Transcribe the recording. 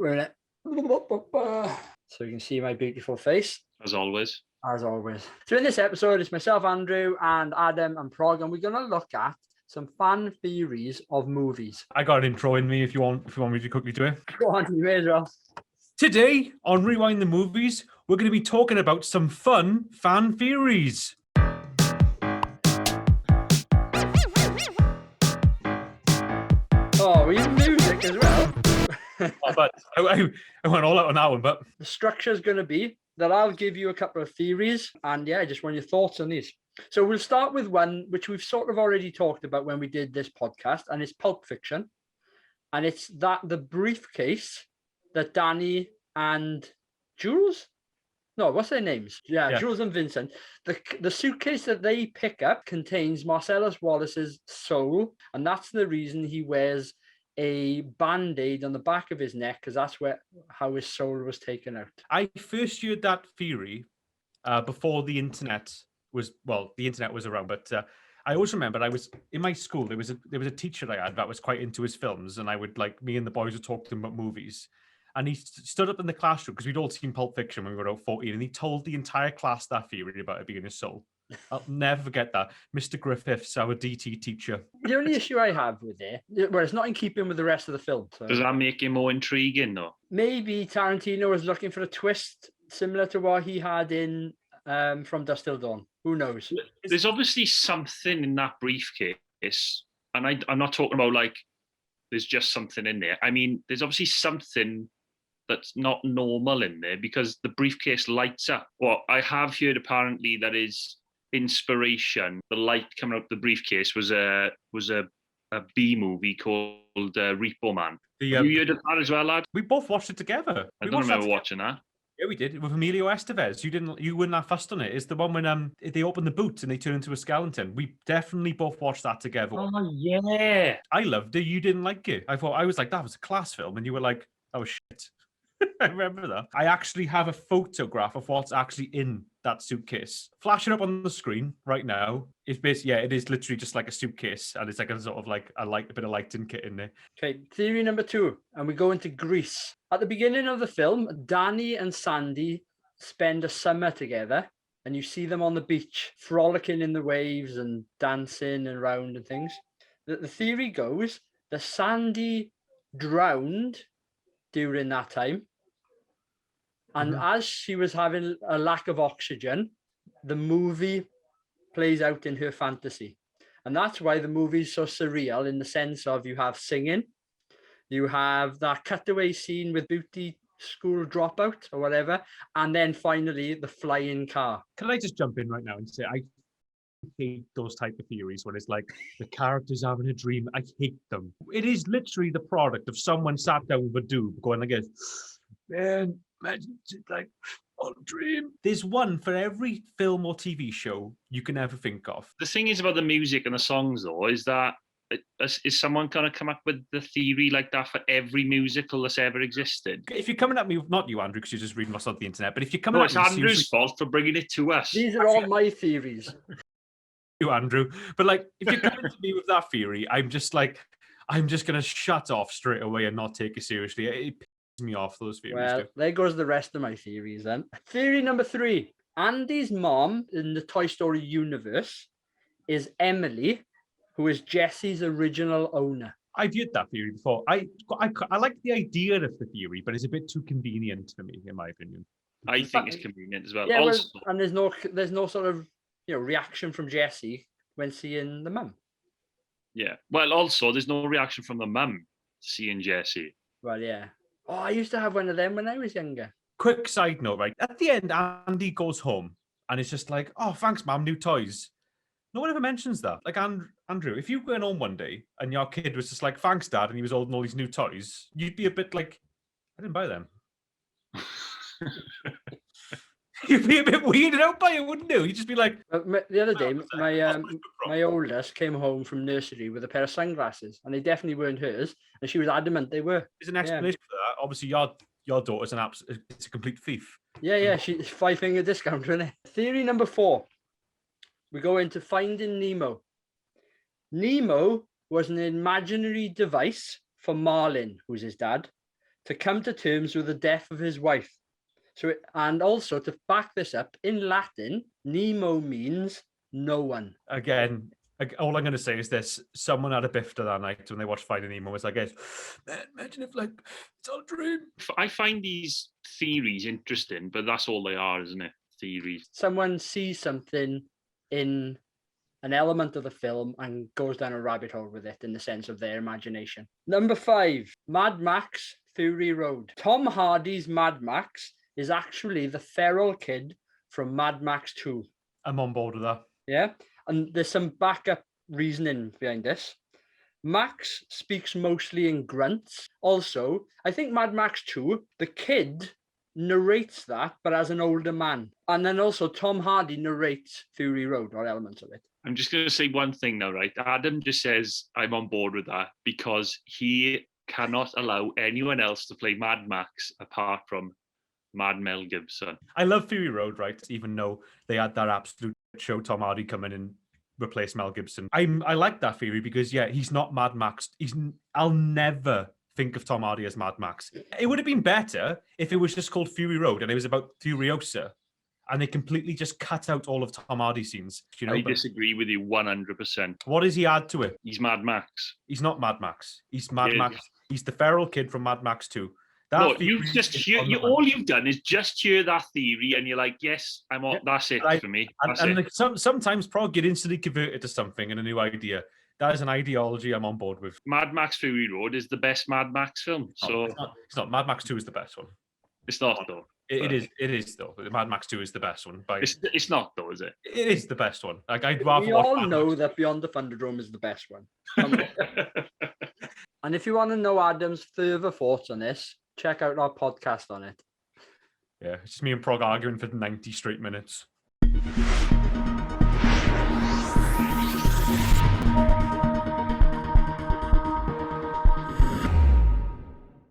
We're in it. So you can see my beautiful face. As always. As always. So in this episode, it's myself, Andrew, and Adam and Prog, and we're going to look at some fan theories of movies. I got an intro in me if you want me to quickly do it. Go on, you may as well. Today, on Rewind the Movies, we're going to be talking about some fun fan theories. Oh, we use music as well. But I went all out on that one, but... The structure is going to be that I'll give you a couple of theories, and yeah, I just want your thoughts on these. So we'll start with one which we've sort of already talked about when we did this podcast, and it's Pulp Fiction. And it's that the briefcase that Danny and Jules? No, what's their names? Yeah. Jules and Vincent. The suitcase that they pick up contains Marcellus Wallace's soul, and that's the reason he wears a band-aid on the back of his neck, because that's how his soul was taken out. I first heard that theory before the internet was around, but I always remember I was in my school. There was a teacher I had that was quite into his films, and me and the boys would talk to him about movies. And he stood up in the classroom because we'd all seen Pulp Fiction when we were about 14, and he told the entire class that theory about it being his soul. I'll never forget that. Mr. Griffiths, our DT teacher. The only issue I have with it, well, it's not in keeping with the rest of the film. So. Does that make it more intriguing, though? Maybe Tarantino was looking for a twist similar to what he had in From Dusk Till Dawn. Who knows? There's obviously something in that briefcase, and I'm not talking about like there's just something in there. I mean, there's obviously something that's not normal in there because the briefcase lights up. Well, I have heard apparently that is inspiration. The light coming out of the briefcase was a B movie called Repo Man. You heard of that as well, lad? We both watched it together. I don't remember watching that. Yeah, we did with Emilio Estevez. You weren't that fussed on it. It's the one when they open the boot and they turn into a skeleton. We definitely both watched that together. Oh yeah, I loved it. You didn't like it. I was like, that was a class film, and you were like, that was shit. I remember that. I actually have a photograph of what's actually in that suitcase. Flashing up on the screen right now. It's basically, it is literally just like a suitcase, and it's like a sort of like a bit of lighting kit in there. Okay, theory number 2, and we go into Greece. At the beginning of the film, Danny and Sandy spend a summer together, and you see them on the beach, frolicking in the waves and dancing around and things. The theory goes that Sandy drowned during that time. And as she was having a lack of oxygen, the movie plays out in her fantasy. And that's why the movie is so surreal, in the sense of you have singing, you have that cutaway scene with Booty school dropout or whatever, and then finally the flying car. Can I just jump in right now and say I hate those type of theories when it's like the character's having a dream. I hate them. It is literally the product of someone sat down with a doob going like this, man, imagine it's like a dream. There's one for every film or TV show you can ever think of. The thing is about the music and the songs, though, is that is someone going to come up with the theory like that for every musical that's ever existed? If you're coming at me, not you, Andrew, because you're just reading what's on the internet, but if you're coming at me... it's Andrew's fault for bringing it to us. These are all my theories. You, Andrew. But like, if you're coming to me with that theory, I'm just going to shut off straight away and not take it seriously. It pisses me off, those theories. Well, there goes the rest of my theories then. Theory number 3. Andy's mom in the Toy Story universe is Emily, who is Jesse's original owner. I've heard that theory before. I like the idea of the theory, but it's a bit too convenient for me, in my opinion. I think it's convenient as well. Yeah, also, and there's no sort of reaction from Jesse when seeing the mum. Yeah. Well, also there's no reaction from the mum seeing Jesse. Well, yeah. Oh, I used to have one of them when I was younger. Quick side note, right? At the end, Andy goes home and it's just like, oh, thanks, Mum, new toys. No one ever mentions that. Like, Andrew, if you went home one day and your kid was just like, thanks, Dad, and he was holding all these new toys, you'd be a bit like, I didn't buy them. You'd be a bit weirded out by it, wouldn't you? You'd just be like... The other day, my oldest came home from nursery with a pair of sunglasses, and they definitely weren't hers, and she was adamant they were. There's an explanation for that. Obviously, your daughter's it's a complete thief. Yeah, she's 5-finger discount, isn't it? Theory number 4. We go into Finding Nemo. Nemo was an imaginary device for Marlin, who's his dad, to come to terms with the death of his wife. And also to back this up, in Latin, Nemo means no one. Again, all I'm going to say is this: someone had a bifter that night when they watched Finding Nemo. Was like, man, imagine if like it's all a dream. I find these theories interesting, but that's all they are, isn't it? Theories. Someone sees something in an element of the film and goes down a rabbit hole with it in the sense of their imagination. Number 5, Mad Max Fury Road. Tom Hardy's Mad Max is actually the feral kid from Mad Max 2. I'm on board with that. Yeah, and there's some backup reasoning behind this. Max speaks mostly in grunts. Also, I think Mad Max 2, the kid narrates that, but as an older man. And then also Tom Hardy narrates Fury Road, or elements of it. I'm just going to say one thing now, right? Adam just says I'm on board with that because he cannot allow anyone else to play Mad Max apart from Mad Mel Gibson. I love Fury Road, right? Even though they had that absolute show Tom Hardy come in and replace Mel Gibson. I like that theory because, yeah, he's not Mad Max. I'll never think of Tom Hardy as Mad Max. It would have been better if it was just called Fury Road and it was about Furiosa and they completely just cut out all of Tom Hardy's scenes. You know, I disagree with you 100%. What does he add to it? He's Mad Max. He's not Mad Max. He's Mad Max. He's the feral kid from Mad Max 2. No, all you've done is just hear that theory, and you're like, "Yes, I'm on." That's it for me. And like sometimes Prog get instantly converted to something and a new idea. That is an ideology I'm on board with. Mad Max Fury Road is the best Mad Max film. So it's not. Mad Max 2 is the best one. It's not though. It is though. Mad Max 2 is the best one. It's not though, is it? It is the best one. Like I'd rather. We all know that Beyond the Thunderdome is the best one. And if you want to know Adam's further thoughts on this, check out our podcast on it. Yeah, it's just me and Prog arguing for 90 straight minutes.